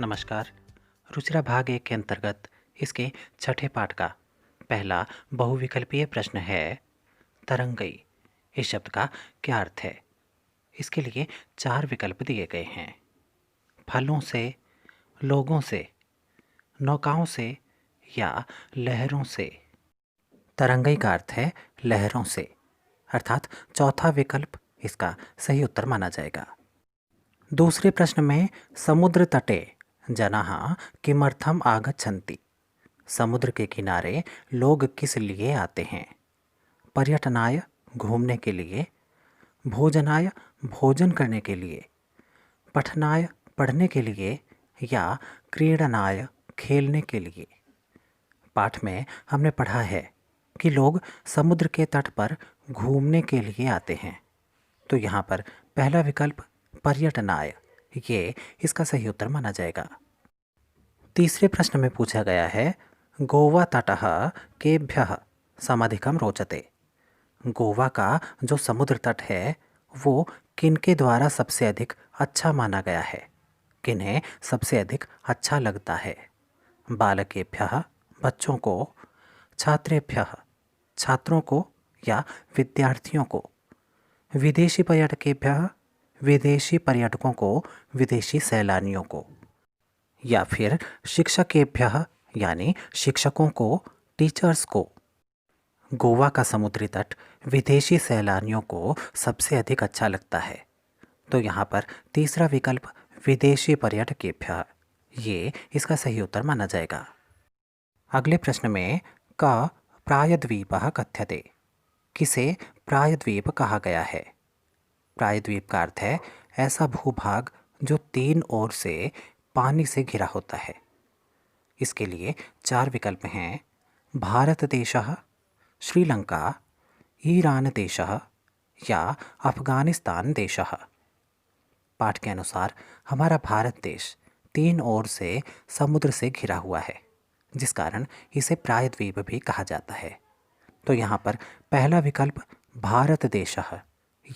नमस्कार। रुचिरा भाग 1 के अंतर्गत इसके छठे पाठ का पहला बहुविकल्पीय प्रश्न है, तरंगई इस शब्द का क्या अर्थ है। इसके लिए 4 विकल्प दिए गए हैं। फलों से, लोगों से, नौकाओं से या लहरों से। तरंगई का अर्थ है लहरों से, अर्थात चौथा विकल्प इसका सही उत्तर माना जाएगा। दूसरे प्रश्न में समुद्र तटे जनाः किमर्थम आगच्छन्ति। समुद्र के किनारे लोग किस लिए आते हैं। पर्यटनाय घूमने के लिए, भोजनाय भोजन करने के लिए, पठनाय पढ़ने के लिए या क्रीडनाय खेलने के लिए। पाठ में हमने पढ़ा है कि लोग समुद्र के तट पर घूमने के लिए आते हैं, तो यहाँ पर पहला विकल्प पर्यटनाय ये इसका सही उत्तर माना जाएगा। तीसरे प्रश्न में पूछा गया है, गोवा तटः केभ्यः समधिकं रोचते। गोवा का जो समुद्र तट है वो किनके द्वारा सबसे अधिक अच्छा माना गया है, किन्हें सबसे अधिक अच्छा लगता है। बालकेभ्यः बच्चों को, छात्रेभ्यः छात्रों को या विद्यार्थियों को, विदेशी पर्यटकेभ्यः विदेशी पर्यटकों को, विदेशी सैलानियों को, या फिर शिक्षकेभ्यः यानी शिक्षकों को, टीचर्स को। गोवा का समुद्री तट विदेशी सैलानियों को सबसे अधिक अच्छा लगता है, तो यहाँ पर तीसरा विकल्प विदेशी पर्यटकेभ्यः ये इसका सही उत्तर माना जाएगा। अगले प्रश्न में का प्रायद्वीपः कथ्यते, किसे प्रायद्वीप कहा गया है। प्रायद्वीप का अर्थ है ऐसा भूभाग जो 3 ओर से पानी से घिरा होता है। इसके लिए 4 विकल्प हैं, भारत देशः, श्रीलंका, ईरान देशः या अफगानिस्तान देशः। पाठ के अनुसार हमारा भारत देश 3 ओर से समुद्र से घिरा हुआ है, जिस कारण इसे प्रायद्वीप भी कहा जाता है, तो यहाँ पर पहला विकल्प भारत देशः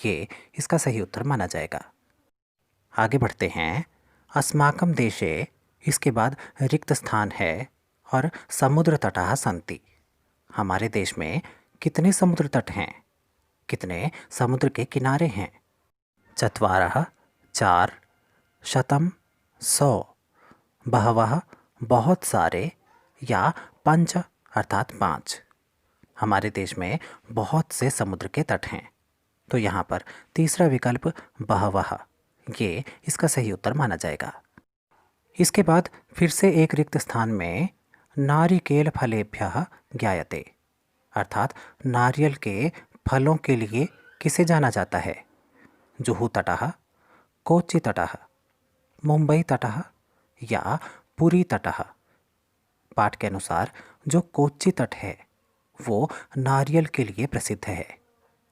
ये इसका सही उत्तर माना जाएगा। आगे बढ़ते हैं। अस्माकं देशे इसके बाद रिक्त स्थान है और समुद्र तटः सन्ति। हमारे देश में कितने समुद्र तट हैं, कितने समुद्र के किनारे हैं। चत्वारः 4, शतं 100, बहवः बहुत सारे या पंच अर्थात 5। हमारे देश में बहुत से समुद्र के तट हैं, तो यहाँ पर तीसरा विकल्प बहवः ये इसका सही उत्तर माना जाएगा। इसके बाद फिर से एक रिक्त स्थान में नारिकेल फलेभ्यः ज्ञायते, अर्थात नारियल के फलों के लिए किसे जाना जाता है। जुहू तटः, कोच्चि तटः, मुंबई तटः या पुरी तटः। पाठ के अनुसार जो कोच्चि तट है वो नारियल के लिए प्रसिद्ध है,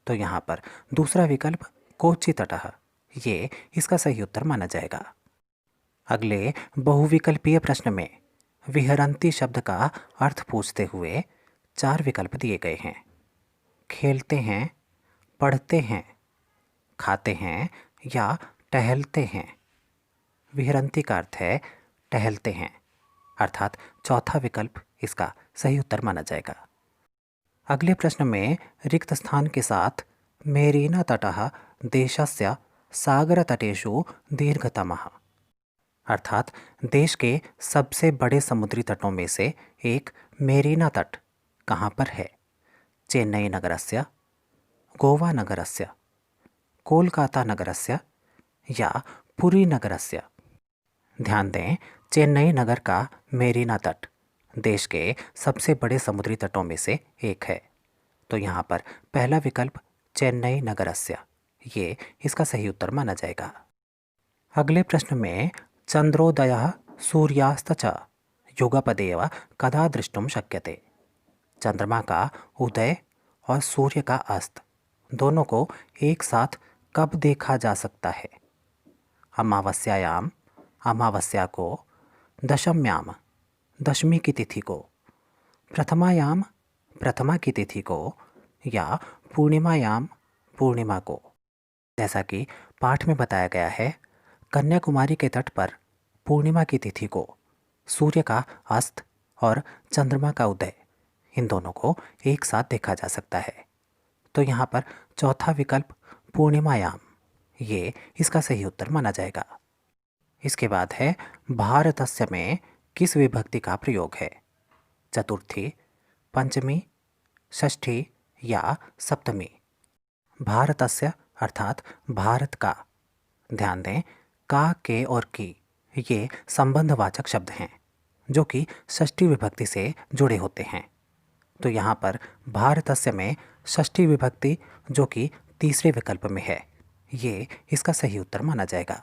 तो यहाँ पर दूसरा विकल्प कोच्चि तटः ये इसका सही उत्तर माना जाएगा। अगले बहुविकल्पीय प्रश्न में विहरन्ति शब्द का अर्थ पूछते हुए 4 विकल्प दिए गए हैं। खेलते हैं, पढ़ते हैं, खाते हैं या टहलते हैं। विहरन्ति का अर्थ है टहलते हैं, अर्थात चौथा विकल्प इसका सही उत्तर माना जाएगा। अगले प्रश्न में रिक्त स्थान के साथ मेरीना तटः देशस्य सागरतटेषु दीर्घतमः, अर्थात देश के सबसे बड़े समुद्री तटों में से एक मेरीना तट कहाँ पर है। चेन्नई नगरस्य, गोवा नगरस्य, कोलकाता नगरस्य या पुरी नगरस्य। ध्यान दें, चेन्नई नगर का मेरीना तट देश के सबसे बड़े समुद्री तटों में से एक है, तो यहाँ पर पहला विकल्प चेन्नई नगरस्य ये इसका सही उत्तर माना जाएगा। अगले प्रश्न में चंद्रोदयः सूर्यास्त च युगपदेव कदा द्रष्टुम शक्यते। चंद्रमा का उदय और सूर्य का अस्त दोनों को एक साथ कब देखा जा सकता है। अमावस्यायाम अमावस्या को, दशम्याम दशमी की तिथि को, प्रथमायाम प्रथमा की तिथि को या पूर्णिमायाम पूर्णिमा को। जैसा कि पाठ में बताया गया है, कन्याकुमारी के तट पर पूर्णिमा की तिथि को सूर्य का अस्त और चंद्रमा का उदय, इन दोनों को एक साथ देखा जा सकता है। तो यहाँ पर चौथा विकल्प पूर्णिमायाम, ये इसका सही उत्तर माना जाएगा। इसके बाद है भारतस्य में किस विभक्ति का प्रयोग है? चतुर्थी, पंचमी, षष्ठी या सप्तमी? भारतस्य अर्थात भारत का। ध्यान दें, का, के और की ये संबंधवाचक शब्द हैं जो कि षष्ठी विभक्ति से जुड़े होते हैं। तो यहाँ पर भारतस्य में षष्ठी विभक्ति जो कि तीसरे विकल्प में है, ये इसका सही उत्तर माना जाएगा।